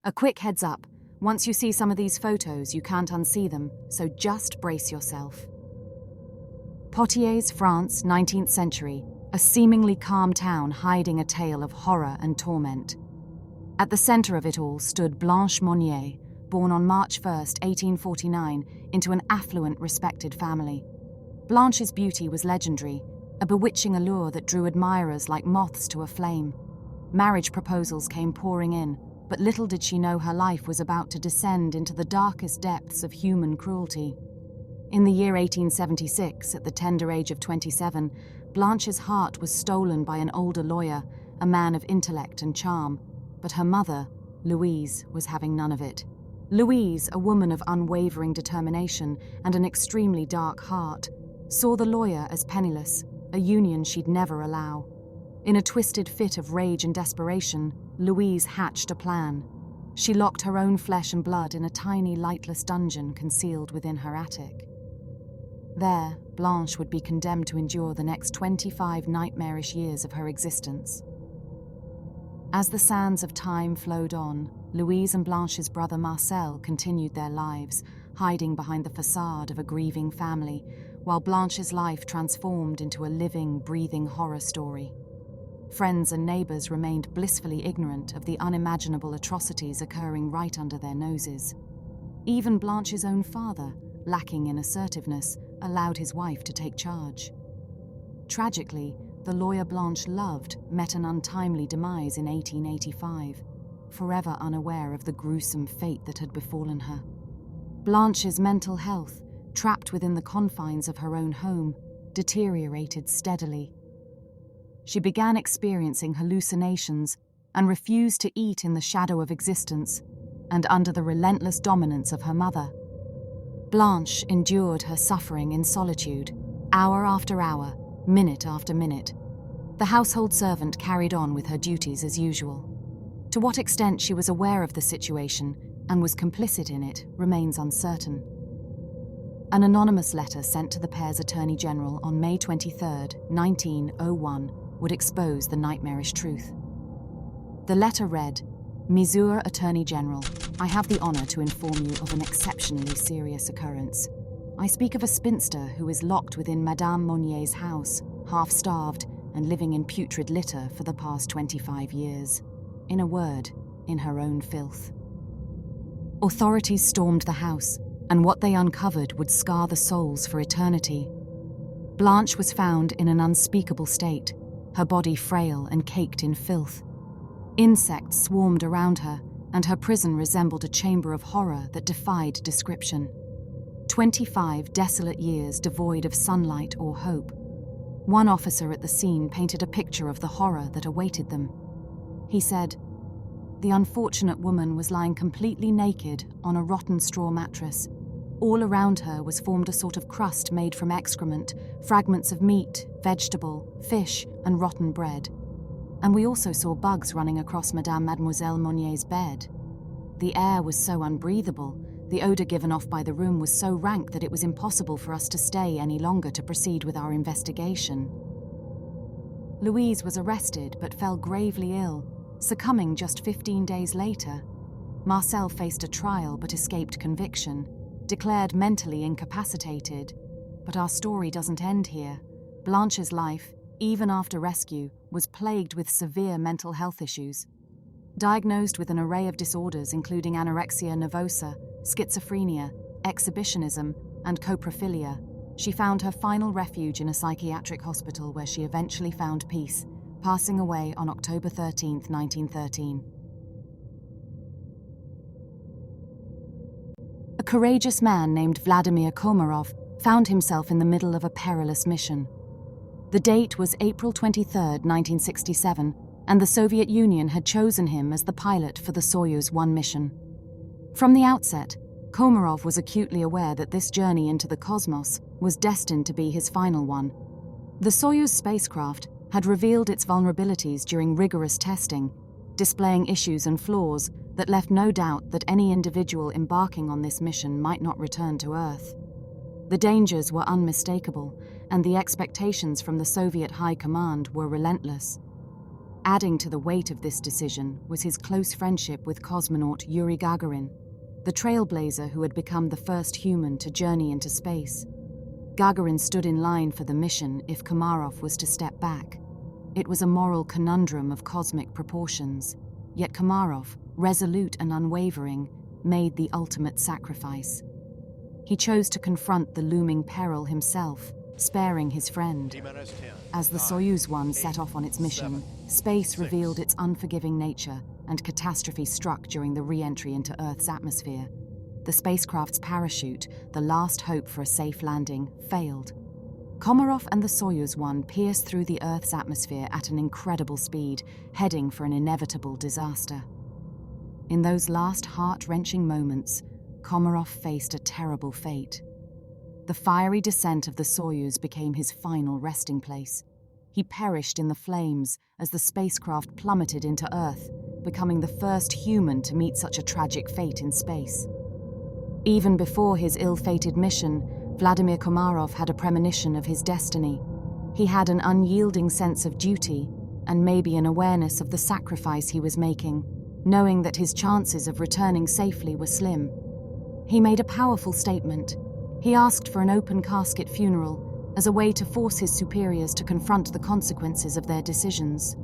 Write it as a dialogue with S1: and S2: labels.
S1: A quick heads up, once you see some of these photos, you can't unsee them, so just brace yourself. Poitiers, France, 19th century, a seemingly calm town hiding a tale of horror and torment. At the center of it all stood Blanche Monnier, born on March 1st, 1849, into an affluent, respected family. Blanche's beauty was legendary, a bewitching allure that drew admirers like moths to a flame. Marriage proposals came pouring in, but little did she know her life was about to descend into the darkest depths of human cruelty. In the year 1876, at the tender age of 27, Blanche's heart was stolen by an older lawyer, a man of intellect and charm, but her mother, Louise, was having none of it. Louise, a woman of unwavering determination and an extremely dark heart, saw the lawyer as penniless, a union she'd never allow. In a twisted fit of rage and desperation, Louise hatched a plan. She locked her own flesh and blood in a tiny, lightless dungeon concealed within her attic. There, Blanche would be condemned to endure the next 25 nightmarish years of her existence. As the sands of time flowed on, Louise and Blanche's brother Marcel continued their lives, hiding behind the facade of a grieving family, while Blanche's life transformed into a living, breathing horror story. Friends and neighbors remained blissfully ignorant of the unimaginable atrocities occurring right under their noses. Even Blanche's own father, lacking in assertiveness, allowed his wife to take charge. Tragically, the lawyer Blanche loved met an untimely demise in 1885, forever unaware of the gruesome fate that had befallen her. Blanche's mental health, trapped within the confines of her own home, deteriorated steadily. She began experiencing hallucinations and refused to eat in the shadow of existence and under the relentless dominance of her mother. Blanche endured her suffering in solitude, hour after hour, minute after minute. The household servant carried on with her duties as usual. To what extent she was aware of the situation and was complicit in it remains uncertain. An anonymous letter sent to the pair's Attorney General on May 23, 1901, would expose the nightmarish truth. The letter read, "Monsieur Attorney General, I have the honor to inform you of an exceptionally serious occurrence. I speak of a spinster who is locked within Madame Monnier's house, half-starved and living in putrid litter for the past 25 years. In a word, in her own filth." Authorities stormed the house, and what they uncovered would scar the souls for eternity. Blanche was found in an unspeakable state, her body frail and caked in filth. Insects swarmed around her, and her prison resembled a chamber of horror that defied description. 25 desolate years devoid of sunlight or hope. One officer at the scene painted a picture of the horror that awaited them. He said, "The unfortunate woman was lying completely naked on a rotten straw mattress. All around her was formed a sort of crust made from excrement, fragments of meat, vegetable, fish, and rotten bread. And we also saw bugs running across Mademoiselle Monnier's bed. The air was so unbreathable, the odor given off by the room was so rank that it was impossible for us to stay any longer to proceed with our investigation." Louise was arrested but fell gravely ill, succumbing just 15 days later. Marcel faced a trial but escaped conviction, declared mentally incapacitated. But our story doesn't end here. Blanche's life, even after rescue, was plagued with severe mental health issues. Diagnosed with an array of disorders including anorexia nervosa, schizophrenia, exhibitionism, and coprophilia, she found her final refuge in a psychiatric hospital where she eventually found peace, passing away on October 13, 1913. A courageous man named Vladimir Komarov found himself in the middle of a perilous mission. The date was April 23, 1967, and the Soviet Union had chosen him as the pilot for the Soyuz 1 mission. From the outset, Komarov was acutely aware that this journey into the cosmos was destined to be his final one. The Soyuz spacecraft had revealed its vulnerabilities during rigorous testing, displaying issues and flaws that left no doubt that any individual embarking on this mission might not return to Earth. The dangers were unmistakable, and the expectations from the Soviet High Command were relentless. Adding to the weight of this decision was his close friendship with cosmonaut Yuri Gagarin, the trailblazer who had become the first human to journey into space. Gagarin stood in line for the mission if Komarov was to step back. It was a moral conundrum of cosmic proportions, yet Komarov, resolute and unwavering, made the ultimate sacrifice. He chose to confront the looming peril himself, sparing his friend. As the Soyuz 1 set off on its mission, space revealed its unforgiving nature, and catastrophe struck during the re-entry into Earth's atmosphere. The spacecraft's parachute, the last hope for a safe landing, failed. Komarov and the Soyuz 1 pierced through the Earth's atmosphere at an incredible speed, heading for an inevitable disaster. In those last heart-wrenching moments, Komarov faced a terrible fate. The fiery descent of the Soyuz became his final resting place. He perished in the flames as the spacecraft plummeted into Earth, becoming the first human to meet such a tragic fate in space. Even before his ill-fated mission, Vladimir Komarov had a premonition of his destiny. He had an unyielding sense of duty, and maybe an awareness of the sacrifice he was making, knowing that his chances of returning safely were slim. He made a powerful statement. He asked for an open casket funeral, as a way to force his superiors to confront the consequences of their decisions.